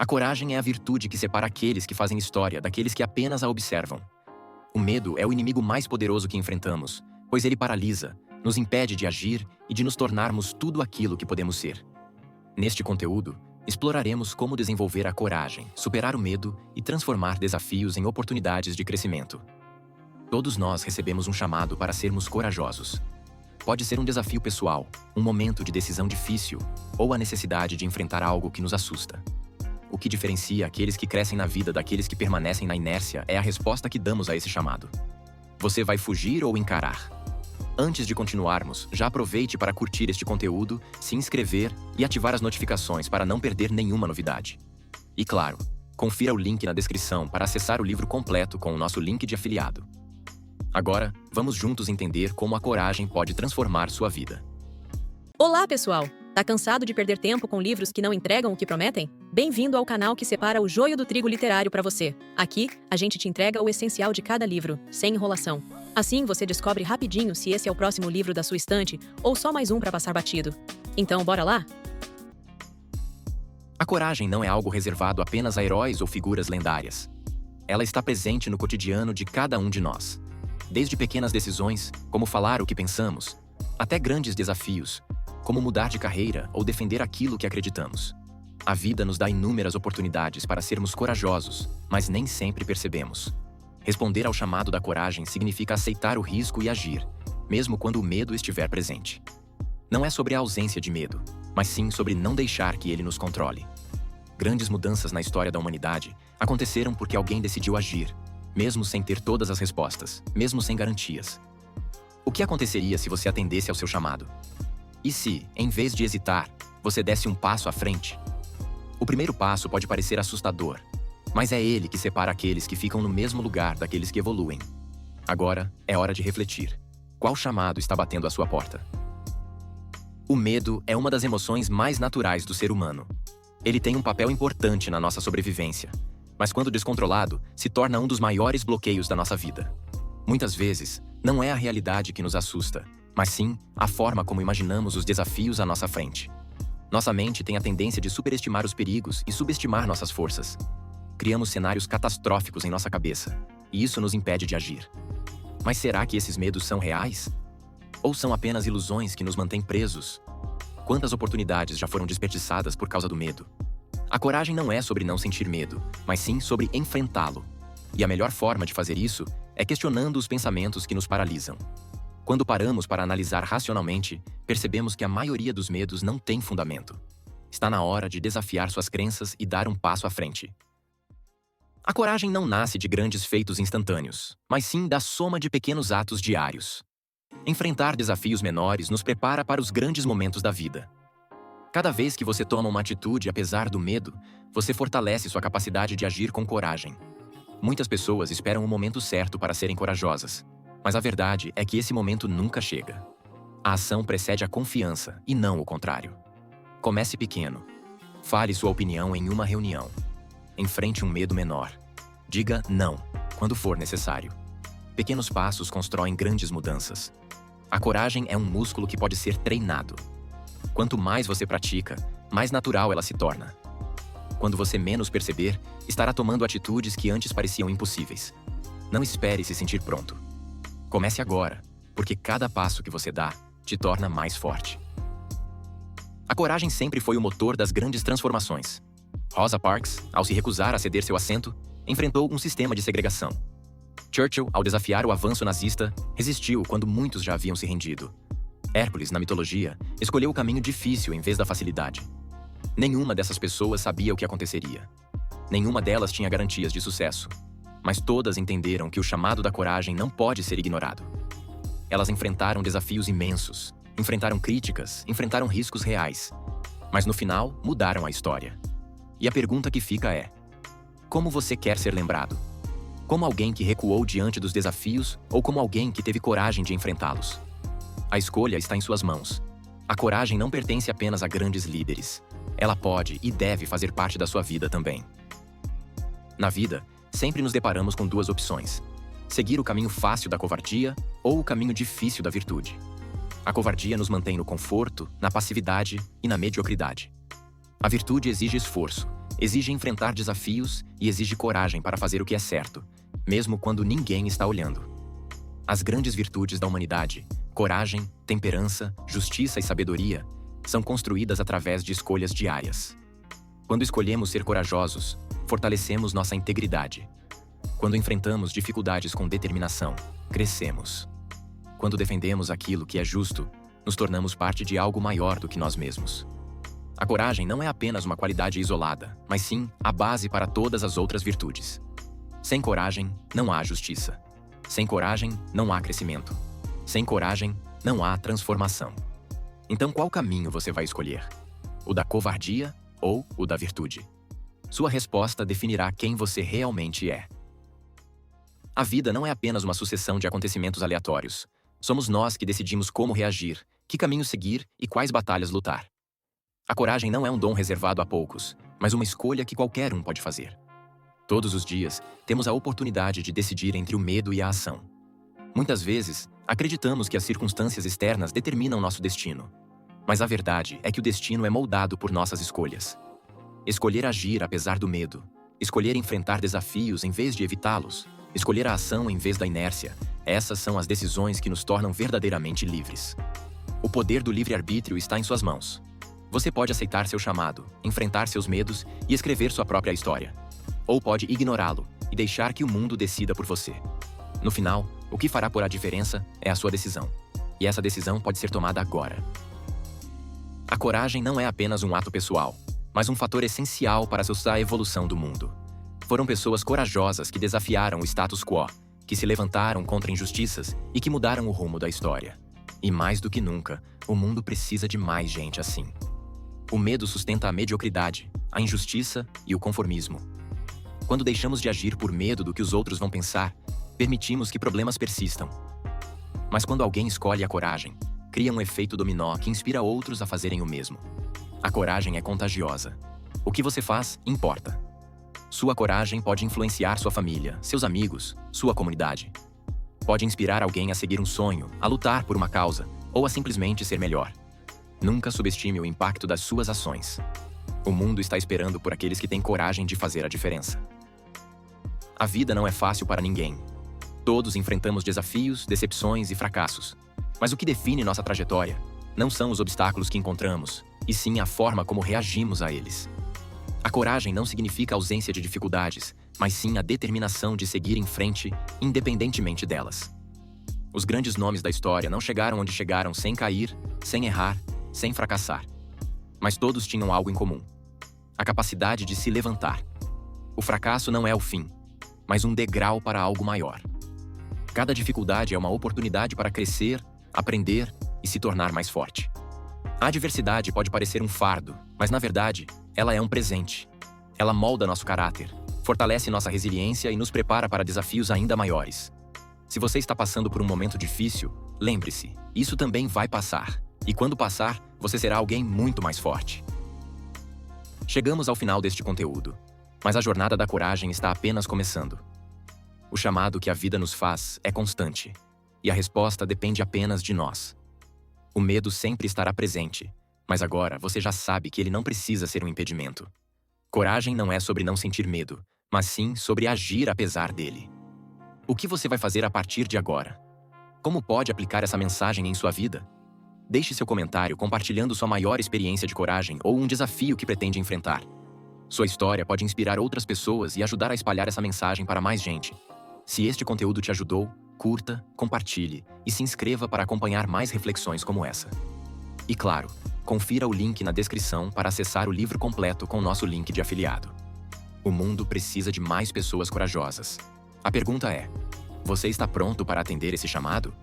A coragem é a virtude que separa aqueles que fazem história daqueles que apenas a observam. O medo é o inimigo mais poderoso que enfrentamos, pois ele paralisa, nos impede de agir e de nos tornarmos tudo aquilo que podemos ser. Neste conteúdo, exploraremos como desenvolver a coragem, superar o medo e transformar desafios em oportunidades de crescimento. Todos nós recebemos um chamado para sermos corajosos. Pode ser um desafio pessoal, um momento de decisão difícil ou a necessidade de enfrentar algo que nos assusta. O que diferencia aqueles que crescem na vida daqueles que permanecem na inércia é a resposta que damos a esse chamado. Você vai fugir ou encarar? Antes de continuarmos, já aproveite para curtir este conteúdo, se inscrever e ativar as notificações para não perder nenhuma novidade. E claro, confira o link na descrição para acessar o livro completo com o nosso link de afiliado. Agora, vamos juntos entender como a coragem pode transformar sua vida. Olá, pessoal! Tá cansado de perder tempo com livros que não entregam o que prometem? Bem-vindo ao canal que separa o joio do trigo literário para você. Aqui, a gente te entrega o essencial de cada livro, sem enrolação. Assim, você descobre rapidinho se esse é o próximo livro da sua estante ou só mais um para passar batido. Então, bora lá? A coragem não é algo reservado apenas a heróis ou figuras lendárias. Ela está presente no cotidiano de cada um de nós. Desde pequenas decisões, como falar o que pensamos, até grandes desafios, como mudar de carreira ou defender aquilo que acreditamos. A vida nos dá inúmeras oportunidades para sermos corajosos, mas nem sempre percebemos. Responder ao chamado da coragem significa aceitar o risco e agir, mesmo quando o medo estiver presente. Não é sobre a ausência de medo, mas sim sobre não deixar que ele nos controle. Grandes mudanças na história da humanidade aconteceram porque alguém decidiu agir, mesmo sem ter todas as respostas, mesmo sem garantias. O que aconteceria se você atendesse ao seu chamado? E se, em vez de hesitar, você desse um passo à frente? O primeiro passo pode parecer assustador, mas é ele que separa aqueles que ficam no mesmo lugar daqueles que evoluem. Agora, é hora de refletir. Qual chamado está batendo à sua porta? O medo é uma das emoções mais naturais do ser humano. Ele tem um papel importante na nossa sobrevivência, mas quando descontrolado, se torna um dos maiores bloqueios da nossa vida. Muitas vezes, não é a realidade que nos assusta, mas sim a forma como imaginamos os desafios à nossa frente. Nossa mente tem a tendência de superestimar os perigos e subestimar nossas forças. Criamos cenários catastróficos em nossa cabeça, e isso nos impede de agir. Mas será que esses medos são reais? Ou são apenas ilusões que nos mantêm presos? Quantas oportunidades já foram desperdiçadas por causa do medo? A coragem não é sobre não sentir medo, mas sim sobre enfrentá-lo. E a melhor forma de fazer isso é questionando os pensamentos que nos paralisam. Quando paramos para analisar racionalmente, percebemos que a maioria dos medos não tem fundamento. Está na hora de desafiar suas crenças e dar um passo à frente. A coragem não nasce de grandes feitos instantâneos, mas sim da soma de pequenos atos diários. Enfrentar desafios menores nos prepara para os grandes momentos da vida. Cada vez que você toma uma atitude apesar do medo, você fortalece sua capacidade de agir com coragem. Muitas pessoas esperam o momento certo para serem corajosas, mas a verdade é que esse momento nunca chega. A ação precede a confiança, e não o contrário. Comece pequeno. Fale sua opinião em uma reunião. Enfrente um medo menor. Diga não, quando for necessário. Pequenos passos constroem grandes mudanças. A coragem é um músculo que pode ser treinado. Quanto mais você pratica, mais natural ela se torna. Quando você menos perceber, estará tomando atitudes que antes pareciam impossíveis. Não espere se sentir pronto. Comece agora, porque cada passo que você dá te torna mais forte. A coragem sempre foi o motor das grandes transformações. Rosa Parks, ao se recusar a ceder seu assento, enfrentou um sistema de segregação. Churchill, ao desafiar o avanço nazista, resistiu quando muitos já haviam se rendido. Hércules, na mitologia, escolheu o caminho difícil em vez da facilidade. Nenhuma dessas pessoas sabia o que aconteceria. Nenhuma delas tinha garantias de sucesso. Mas todas entenderam que o chamado da coragem não pode ser ignorado. Elas enfrentaram desafios imensos, enfrentaram críticas, enfrentaram riscos reais. Mas no final, mudaram a história. E a pergunta que fica é: como você quer ser lembrado? Como alguém que recuou diante dos desafios ou como alguém que teve coragem de enfrentá-los? A escolha está em suas mãos. A coragem não pertence apenas a grandes líderes. Ela pode e deve fazer parte da sua vida também. Na vida, sempre nos deparamos com duas opções: seguir o caminho fácil da covardia ou o caminho difícil da virtude. A covardia nos mantém no conforto, na passividade e na mediocridade. A virtude exige esforço, Exige enfrentar desafios e exige coragem para fazer o que é certo, mesmo quando ninguém está olhando. As grandes virtudes da humanidade, coragem, temperança, justiça e sabedoria, são construídas através de escolhas diárias. Quando escolhemos ser corajosos, fortalecemos nossa integridade. Quando enfrentamos dificuldades com determinação, crescemos. Quando defendemos aquilo que é justo, nos tornamos parte de algo maior do que nós mesmos. A coragem não é apenas uma qualidade isolada, mas sim a base para todas as outras virtudes. Sem coragem, não há justiça. Sem coragem, não há crescimento. Sem coragem, não há transformação. Então, qual caminho você vai escolher? O da covardia ou o da virtude? Sua resposta definirá quem você realmente é. A vida não é apenas uma sucessão de acontecimentos aleatórios. Somos nós que decidimos como reagir, que caminho seguir e quais batalhas lutar. A coragem não é um dom reservado a poucos, mas uma escolha que qualquer um pode fazer. Todos os dias, temos a oportunidade de decidir entre o medo e a ação. Muitas vezes, acreditamos que as circunstâncias externas determinam nosso destino. Mas a verdade é que o destino é moldado por nossas escolhas. Escolher agir apesar do medo, escolher enfrentar desafios em vez de evitá-los, escolher a ação em vez da inércia, essas são as decisões que nos tornam verdadeiramente livres. O poder do livre-arbítrio está em suas mãos. Você pode aceitar seu chamado, enfrentar seus medos e escrever sua própria história. Ou pode ignorá-lo e deixar que o mundo decida por você. No final, o que fará por a diferença é a sua decisão. E essa decisão pode ser tomada agora. A coragem não é apenas um ato pessoal, mas um fator essencial para a evolução do mundo. Foram pessoas corajosas que desafiaram o status quo, que se levantaram contra injustiças e que mudaram o rumo da história. E mais do que nunca, o mundo precisa de mais gente assim. O medo sustenta a mediocridade, a injustiça e o conformismo. Quando deixamos de agir por medo do que os outros vão pensar, permitimos que problemas persistam. Mas quando alguém escolhe a coragem, cria um efeito dominó que inspira outros a fazerem o mesmo. A coragem é contagiosa. O que você faz importa. Sua coragem pode influenciar sua família, seus amigos, sua comunidade. Pode inspirar alguém a seguir um sonho, a lutar por uma causa, ou a simplesmente ser melhor. Nunca subestime o impacto das suas ações. O mundo está esperando por aqueles que têm coragem de fazer a diferença. A vida não é fácil para ninguém. Todos enfrentamos desafios, decepções e fracassos. Mas o que define nossa trajetória não são os obstáculos que encontramos, e sim a forma como reagimos a eles. A coragem não significa ausência de dificuldades, mas sim a determinação de seguir em frente, independentemente delas. Os grandes nomes da história não chegaram onde chegaram sem cair, sem errar, sem fracassar. Mas todos tinham algo em comum: a capacidade de se levantar. O fracasso não é o fim, mas um degrau para algo maior. Cada dificuldade é uma oportunidade para crescer, aprender e se tornar mais forte. A adversidade pode parecer um fardo, mas na verdade, ela é um presente. Ela molda nosso caráter, fortalece nossa resiliência e nos prepara para desafios ainda maiores. Se você está passando por um momento difícil, lembre-se, isso também vai passar. E quando passar, você será alguém muito mais forte. Chegamos ao final deste conteúdo, mas a jornada da coragem está apenas começando. O chamado que a vida nos faz é constante, e a resposta depende apenas de nós. O medo sempre estará presente, mas agora você já sabe que ele não precisa ser um impedimento. Coragem não é sobre não sentir medo, mas sim sobre agir apesar dele. O que você vai fazer a partir de agora? Como pode aplicar essa mensagem em sua vida? Deixe seu comentário compartilhando sua maior experiência de coragem ou um desafio que pretende enfrentar. Sua história pode inspirar outras pessoas e ajudar a espalhar essa mensagem para mais gente. Se este conteúdo te ajudou, curta, compartilhe e se inscreva para acompanhar mais reflexões como essa. E claro, confira o link na descrição para acessar o livro completo com nosso link de afiliado. O mundo precisa de mais pessoas corajosas. A pergunta é: você está pronto para atender esse chamado?